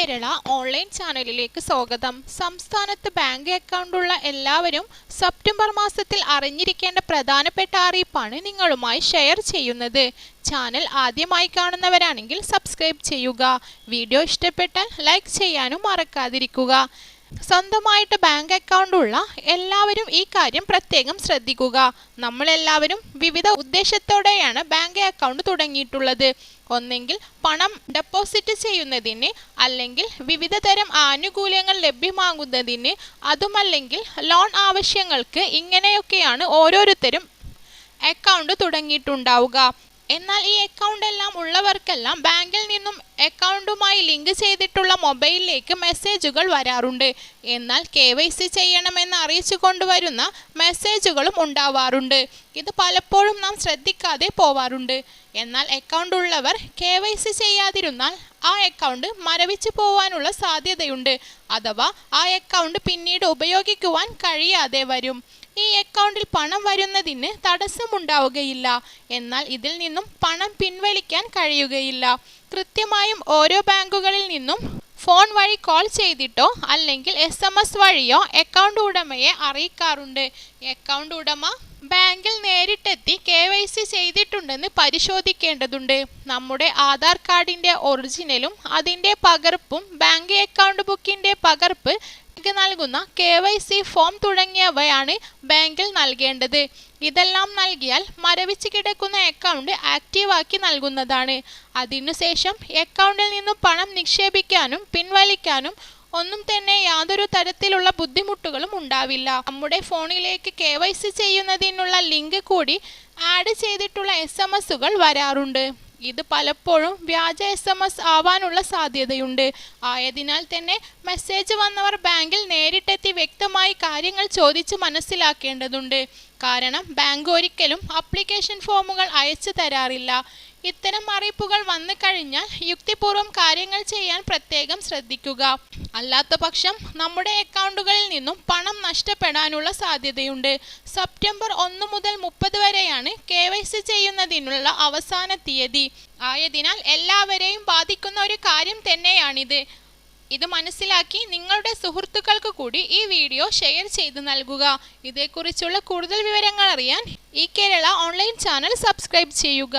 Kerala online ചാനലിലേക്ക് സ്വാഗതം. സംസ്ഥാനത്ത് ബാങ്ക് അക്കൗണ്ടുള്ള എല്ലാവരും സെപ്റ്റംബർ മാസത്തിൽ അറിഞ്ഞിരിക്കേണ്ട പ്രധാനപ്പെട്ട അറിയിപ്പാണ് നിങ്ങളുമായി ഷെയർ ചെയ്യുന്നത്. ചാനൽ ആദ്യമായി കാണുന്നവരാണെങ്കിൽ സബ്സ്ക്രൈബ് ചെയ്യുക. വീഡിയോ ഇഷ്ടപ്പെട്ടാൽ ലൈക്ക് ചെയ്യാനും മറക്കാതിരിക്കുക. സ്വന്തമായിട്ട് ബാങ്ക് അക്കൗണ്ട് ഉള്ള എല്ലാവരും ഈ കാര്യം പ്രത്യേകം ശ്രദ്ധിക്കുക. നമ്മളെല്ലാവരും വിവിധ ഉദ്ദേശത്തോടെയാണ് ബാങ്ക് അക്കൗണ്ട് തുടങ്ങിയിട്ടുള്ളത്. ഒന്നെങ്കിൽ പണം ഡെപ്പോസിറ്റ് ചെയ്യുന്നതിന്, അല്ലെങ്കിൽ വിവിധ തരം ആനുകൂല്യങ്ങൾ ലഭ്യമാകുന്നതിന്, അതുമല്ലെങ്കിൽ ലോൺ ആവശ്യങ്ങൾക്ക്. ഇങ്ങനെയൊക്കെയാണ് ഓരോരുത്തരും അക്കൗണ്ട് തുടങ്ങിയിട്ടുണ്ടാവുക. എന്നാൽ ഈ അക്കൗണ്ട് എല്ലാം ഉള്ളവർക്കെല്ലാം ബാങ്കിൽ നിന്നും അക്കൗണ്ടുമായി ലിങ്ക് ചെയ്തിട്ടുള്ള മൊബൈലിലേക്ക് മെസ്സേജുകൾ വരാറുണ്ട്. എന്നാൽ KYC ചെയ്യണമെന്ന് അറിയിച്ചു കൊണ്ടുവരുന്ന മെസ്സേജുകളും ഉണ്ടാവാറുണ്ട്. ഇത് പലപ്പോഴും നാം ശ്രദ്ധിക്കാതെ പോവാറുണ്ട്. എന്നാൽ അക്കൗണ്ട് ഉള്ളവർ KYC ചെയ്യാതിരുന്നാൽ ആ അക്കൗണ്ട് മരവിച്ചു പോവാനുള്ള സാധ്യതയുണ്ട്. അഥവാ ആ അക്കൗണ്ട് പിന്നീട് ഉപയോഗിക്കുവാൻ കഴിയാതെ വരും. ഈ അക്കൗണ്ടിൽ പണം വരുന്നതിന് തടസ്സമുണ്ടാവുകയില്ല. എന്നാൽ ഇതിൽ നിന്നും പണം പിൻവലിക്കാൻ കഴിയുകയില്ല. കൃത്യമായും ഓരോ ബാങ്കുകളിൽ നിന്നും ഫോൺ വഴി കോൾ ചെയ്തിട്ടോ അല്ലെങ്കിൽ SMS വഴിയോ അക്കൗണ്ട് ഉടമയെ അറിയിക്കാറുണ്ട്. അക്കൗണ്ട് ഉടമ ബാങ്കിൽ നേരിട്ടെത്തി KYC ചെയ്തിട്ടുണ്ടെന്ന് പരിശോധിക്കേണ്ടതുണ്ട്. നമ്മുടെ ആധാർ കാർഡിൻ്റെ ഒറിജിനലും അതിൻ്റെ പകർപ്പും, ബാങ്ക് അക്കൗണ്ട് ബുക്കിൻ്റെ പകർപ്പ് നൽകുന്ന KYC ഫോം തുടങ്ങിയവയാണ് ബാങ്കിൽ നൽകേണ്ടത്. ഇതെല്ലാം നൽകിയാൽ മരവിച്ച് കിടക്കുന്ന അക്കൗണ്ട് ആക്റ്റീവാക്കി നൽകുന്നതാണ്. അതിനുശേഷം അക്കൗണ്ടിൽ നിന്നും പണം നിക്ഷേപിക്കാനും പിൻവലിക്കാനും ഒന്നും തന്നെ യാതൊരു തരത്തിലുള്ള ബുദ്ധിമുട്ടുകളും ഉണ്ടാവില്ല. നമ്മുടെ ഫോണിലേക്ക് KYC ചെയ്യുന്നതിനുള്ള ലിങ്ക് കൂടി ആഡ് ചെയ്തിട്ടുള്ള SMSകൾ വരാറുണ്ട്. ഇത് പലപ്പോഴും വ്യാജ SMS ആവാനുള്ള സാധ്യതയുണ്ട്. ആയതിനാൽ തന്നെ മെസ്സേജ് വന്നവർ ബാങ്കിൽ നേരിട്ടെത്തി വ്യക്തമായി കാര്യങ്ങൾ ചോദിച്ച് മനസ്സിലാക്കേണ്ടതുണ്ട്. കാരണം ബാങ്ക് ഒരിക്കലും ആപ്ലിക്കേഷൻ ഫോമുകൾ അയച്ചു തരാറില്ല. ഇത്തരം അറിയിപ്പുകൾ വന്നു കഴിഞ്ഞാൽ യുക്തിപൂർവ്വം കാര്യങ്ങൾ ചെയ്യാൻ പ്രത്യേകം ശ്രദ്ധിക്കുക. അല്ലാത്ത പക്ഷം നമ്മുടെ അക്കൗണ്ടുകളിൽ നിന്നും പണം നഷ്ടപ്പെടാനുള്ള സാധ്യതയുണ്ട്. സെപ്റ്റംബർ 1 മുതൽ 30 വരെയാണ് KYC ചെയ്യുന്നതിനുള്ള അവസാന തീയതി. ആയതിനാൽ എല്ലാവരെയും ബാധിക്കുന്ന ഒരു കാര്യം തന്നെയാണിത്. ഇത് മനസ്സിലാക്കി നിങ്ങളുടെ സുഹൃത്തുക്കൾക്ക് കൂടി ഈ വീഡിയോ ഷെയർ ചെയ്ത് നൽകുക. ഇതേക്കുറിച്ചുള്ള കൂടുതൽ വിവരങ്ങൾ അറിയാൻ ഈ കേരള ഓൺലൈൻ ചാനൽ സബ്സ്ക്രൈബ് ചെയ്യുക.